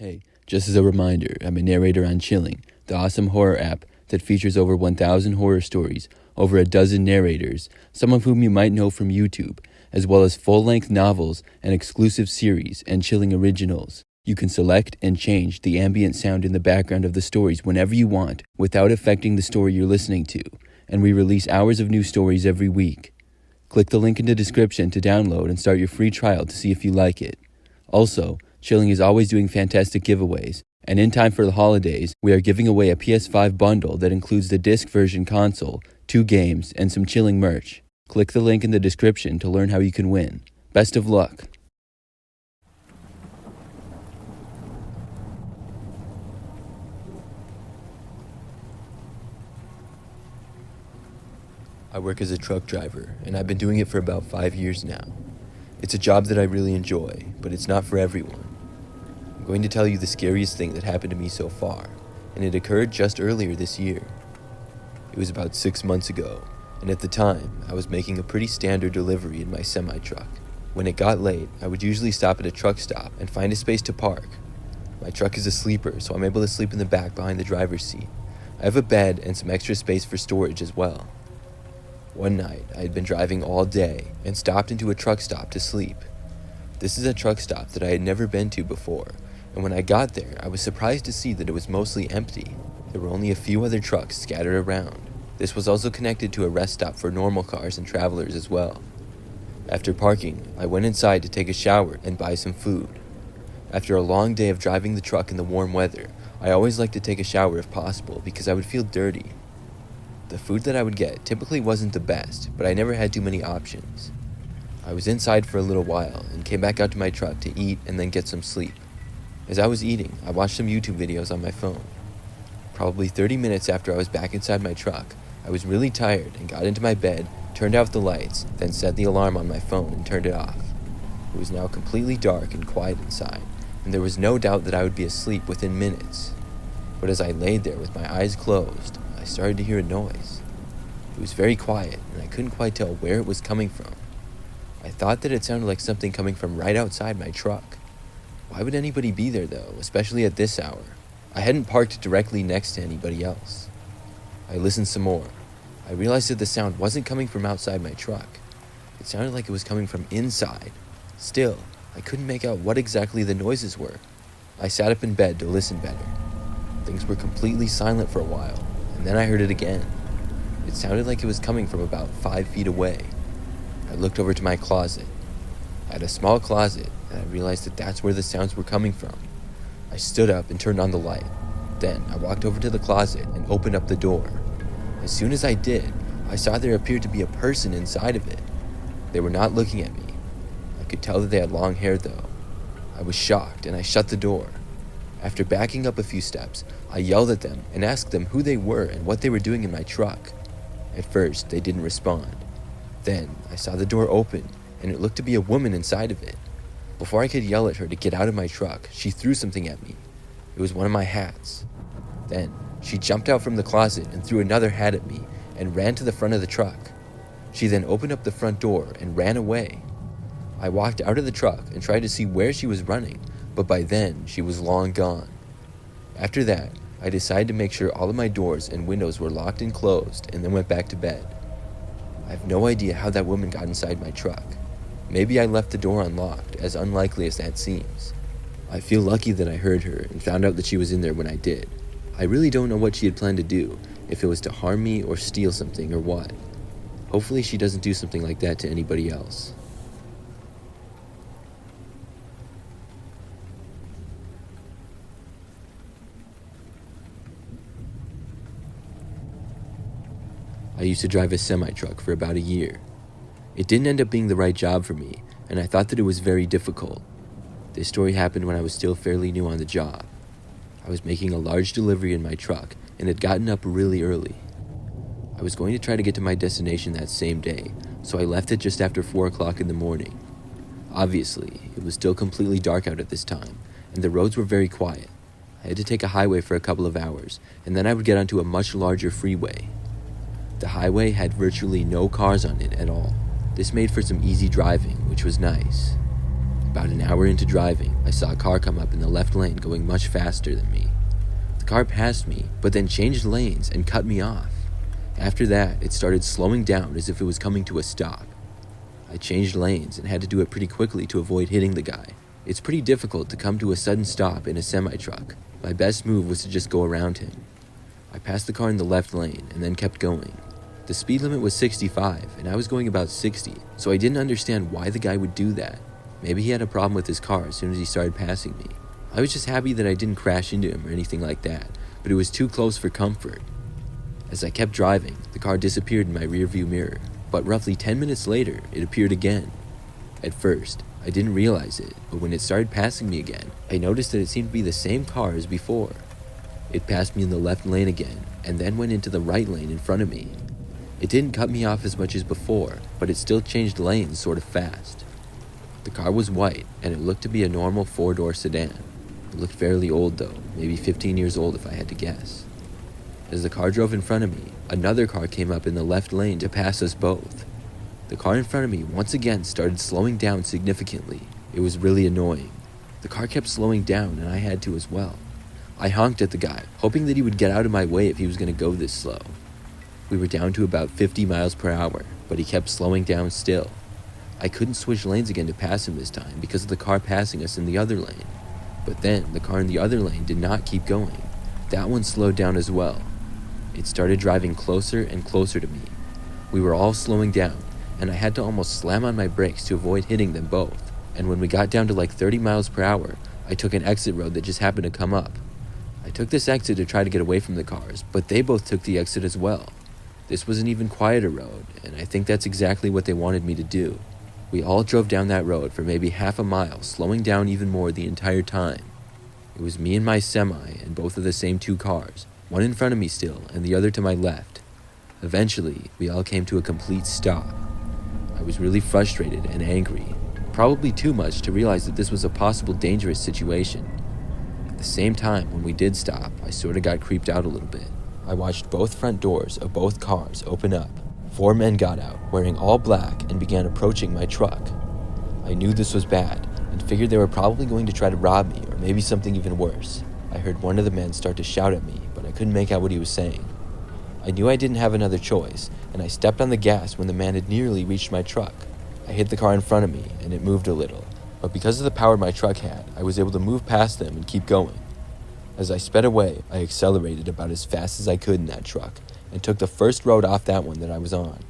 Hey, just as a reminder, I'm a narrator on Chilling, the awesome horror app that features over 1,000 horror stories, over a dozen narrators, some of whom you might know from YouTube, as well as full-length novels, an exclusive series, and Chilling originals. You can select and change the ambient sound in the background of the stories whenever you want, without affecting the story you're listening to, and we release hours of new stories every week. Click the link in the description to download and start your free trial to see if you like it. Also, Chilling is always doing fantastic giveaways, and in time for the holidays, we are giving away a PS5 bundle that includes the disc version console, 2 games, and some Chilling merch. Click the link in the description to learn how you can win. Best of luck! I work as a truck driver, and I've been doing it for about 5 years now. It's a job that I really enjoy, but it's not for everyone. I'm going to tell you the scariest thing that happened to me so far, and it occurred just earlier this year. It was about 6 months ago, and at the time, I was making a pretty standard delivery in my semi-truck. When it got late, I would usually stop at a truck stop and find a space to park. My truck is a sleeper, so I'm able to sleep in the back behind the driver's seat. I have a bed and some extra space for storage as well. One night, I had been driving all day and stopped into a truck stop to sleep. This is a truck stop that I had never been to before, and when I got there, I was surprised to see that it was mostly empty. There were only a few other trucks scattered around. This was also connected to a rest stop for normal cars and travelers as well. After parking, I went inside to take a shower and buy some food. After a long day of driving the truck in the warm weather, I always like to take a shower if possible because I would feel dirty. The food that I would get typically wasn't the best, but I never had too many options. I was inside for a little while and came back out to my truck to eat and then get some sleep. As I was eating, I watched some YouTube videos on my phone. Probably 30 minutes after I was back inside my truck, I was really tired and got into my bed, turned off the lights, then set the alarm on my phone and turned it off. It was now completely dark and quiet inside, and there was no doubt that I would be asleep within minutes. But as I laid there with my eyes closed, I started to hear a noise. It was very quiet, and I couldn't quite tell where it was coming from. I thought that it sounded like something coming from right outside my truck. Why would anybody be there though, especially at this hour? I hadn't parked directly next to anybody else. I listened some more. I realized that the sound wasn't coming from outside my truck. It sounded like it was coming from inside. Still, I couldn't make out what exactly the noises were. I sat up in bed to listen better. Things were completely silent for a while, and then I heard it again. It sounded like it was coming from about 5 feet away. I looked over to my closet. I had a small closet, and I realized that that's where the sounds were coming from. I stood up and turned on the light. Then I walked over to the closet and opened up the door. As soon as I did, I saw there appeared to be a person inside of it. They were not looking at me. I could tell that they had long hair though. I was shocked and I shut the door. After backing up a few steps, I yelled at them and asked them who they were and what they were doing in my truck. At first, they didn't respond. Then, I saw the door open, and it looked to be a woman inside of it. Before I could yell at her to get out of my truck, she threw something at me. It was one of my hats. Then, she jumped out from the closet and threw another hat at me and ran to the front of the truck. She then opened up the front door and ran away. I walked out of the truck and tried to see where she was running, but by then, she was long gone. After that, I decided to make sure all of my doors and windows were locked and closed and then went back to bed. I have no idea how that woman got inside my truck. Maybe I left the door unlocked, as unlikely as that seems. I feel lucky that I heard her and found out that she was in there when I did. I really don't know what she had planned to do, if it was to harm me or steal something or what. Hopefully she doesn't do something like that to anybody else. I used to drive a semi-truck for about a year. It didn't end up being the right job for me, and I thought that it was very difficult. This story happened when I was still fairly new on the job. I was making a large delivery in my truck and had gotten up really early. I was going to try to get to my destination that same day, so I left it just after 4 o'clock in the morning. Obviously, it was still completely dark out at this time, and the roads were very quiet. I had to take a highway for a couple of hours, and then I would get onto a much larger freeway. The highway had virtually no cars on it at all. This made for some easy driving, which was nice. About an hour into driving, I saw a car come up in the left lane going much faster than me. The car passed me, but then changed lanes and cut me off. After that, it started slowing down as if it was coming to a stop. I changed lanes and had to do it pretty quickly to avoid hitting the guy. It's pretty difficult to come to a sudden stop in a semi-truck. My best move was to just go around him. I passed the car in the left lane and then kept going. The speed limit was 65 and I was going about 60, so I didn't understand why the guy would do that. Maybe he had a problem with his car as soon as he started passing me. I was just happy that I didn't crash into him or anything like that, but it was too close for comfort. As I kept driving, the car disappeared in my rearview mirror, but roughly 10 minutes later, it appeared again. At first, I didn't realize it, but when it started passing me again, I noticed that it seemed to be the same car as before. It passed me in the left lane again, and then went into the right lane in front of me. It didn't cut me off as much as before, but it still changed lanes sort of fast. The car was white, and it looked to be a normal 4-door sedan. It looked fairly old though, maybe 15 years old if I had to guess. As the car drove in front of me, another car came up in the left lane to pass us both. The car in front of me once again started slowing down significantly. It was really annoying. The car kept slowing down and I had to as well. I honked at the guy, hoping that he would get out of my way if he was going to go this slow. We were down to about 50 miles per hour, but he kept slowing down still. I couldn't switch lanes again to pass him this time because of the car passing us in the other lane. But then the car in the other lane did not keep going. That one slowed down as well. It started driving closer and closer to me. We were all slowing down, and I had to almost slam on my brakes to avoid hitting them both. And when we got down to like 30 miles per hour, I took an exit road that just happened to come up. I took this exit to try to get away from the cars, but they both took the exit as well. This was an even quieter road, and I think that's exactly what they wanted me to do. We all drove down that road for maybe half a mile, slowing down even more the entire time. It was me and my semi, and both of the same 2 cars, one in front of me still, and the other to my left. Eventually, we all came to a complete stop. I was really frustrated and angry, probably too much to realize that this was a possible dangerous situation. At the same time, when we did stop, I sort of got creeped out a little bit. I watched both front doors of both cars open up. 4 men got out, wearing all black, and began approaching my truck. I knew this was bad, and figured they were probably going to try to rob me, or maybe something even worse. I heard one of the men start to shout at me, but I couldn't make out what he was saying. I knew I didn't have another choice, and I stepped on the gas when the man had nearly reached my truck. I hit the car in front of me, and it moved a little, but because of the power my truck had, I was able to move past them and keep going. As I sped away, I accelerated about as fast as I could in that truck, and took the first road off that one that I was on.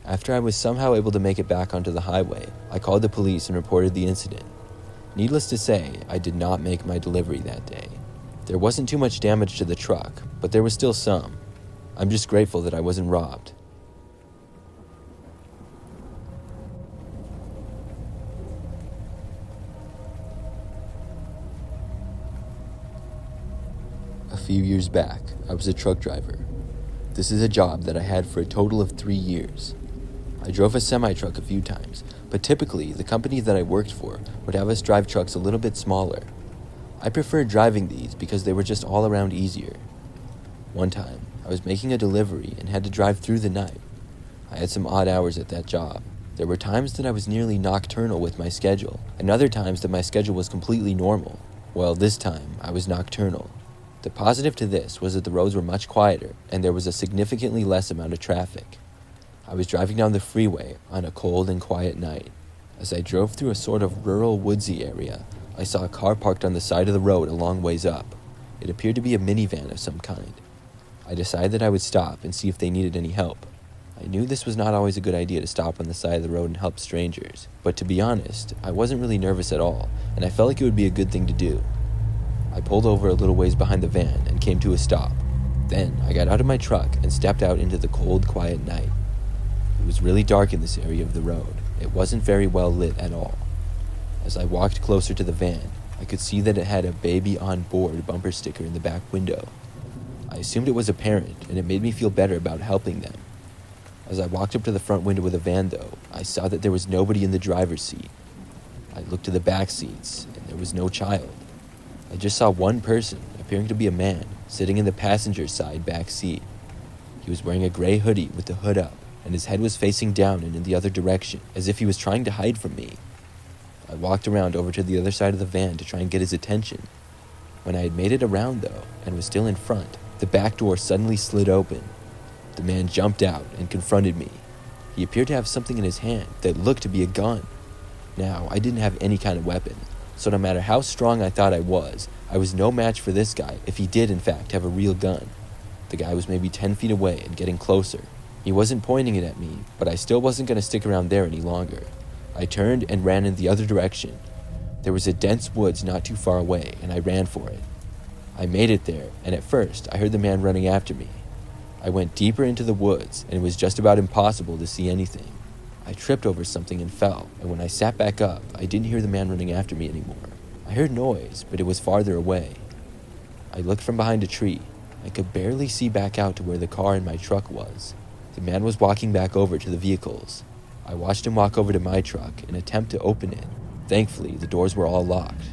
After I was somehow able to make it back onto the highway, I called the police and reported the incident. Needless to say, I did not make my delivery that day. There wasn't too much damage to the truck, but there was still some. I'm just grateful that I wasn't robbed. A few years back, I was a truck driver. This is a job that I had for a total of 3 years. I drove a semi-truck a few times, but typically the company that I worked for would have us drive trucks a little bit smaller. I preferred driving these because they were just all around easier. One time, I was making a delivery and had to drive through the night. I had some odd hours at that job. There were times that I was nearly nocturnal with my schedule, and other times that my schedule was completely normal. Well, this time, I was nocturnal. The positive to this was that the roads were much quieter, and there was a significantly less amount of traffic. I was driving down the freeway on a cold and quiet night. As I drove through a sort of rural woodsy area, I saw a car parked on the side of the road a long ways up. It appeared to be a minivan of some kind. I decided that I would stop and see if they needed any help. I knew this was not always a good idea to stop on the side of the road and help strangers, but to be honest, I wasn't really nervous at all, and I felt like it would be a good thing to do. I pulled over a little ways behind the van and came to a stop. Then I got out of my truck and stepped out into the cold, quiet night. It was really dark in this area of the road. It wasn't very well lit at all. As I walked closer to the van, I could see that it had a baby on board bumper sticker in the back window. I assumed it was a parent, and it made me feel better about helping them. As I walked up to the front window of the van, though, I saw that there was nobody in the driver's seat. I looked to the back seats, and there was no child. I just saw one person, appearing to be a man, sitting in the passenger side back seat. He was wearing a gray hoodie with the hood up, and his head was facing down and in the other direction, as if he was trying to hide from me. I walked around over to the other side of the van to try and get his attention. When I had made it around, though, and was still in front, the back door suddenly slid open. The man jumped out and confronted me. He appeared to have something in his hand that looked to be a gun. Now, I didn't have any kind of weapon, so no matter how strong I thought I was no match for this guy if he did in fact have a real gun. The guy was maybe 10 feet away and getting closer. He wasn't pointing it at me, but I still wasn't going to stick around there any longer. I turned and ran in the other direction. There was a dense woods not too far away, and I ran for it. I made it there, and at first I heard the man running after me. I went deeper into the woods, and it was just about impossible to see anything. I tripped over something and fell, and when I sat back up, I didn't hear the man running after me anymore. I heard noise, but it was farther away. I looked from behind a tree. I could barely see back out to where the car in my truck was. The man was walking back over to the vehicles. I watched him walk over to my truck and attempt to open it. Thankfully, the doors were all locked.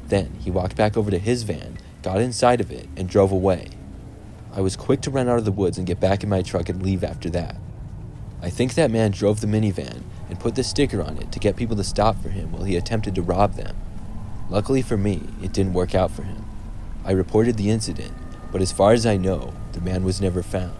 Then, he walked back over to his van, got inside of it, and drove away. I was quick to run out of the woods and get back in my truck and leave after that. I think that man drove the minivan and put the sticker on it to get people to stop for him while he attempted to rob them. Luckily for me, it didn't work out for him. I reported the incident, but as far as I know, the man was never found.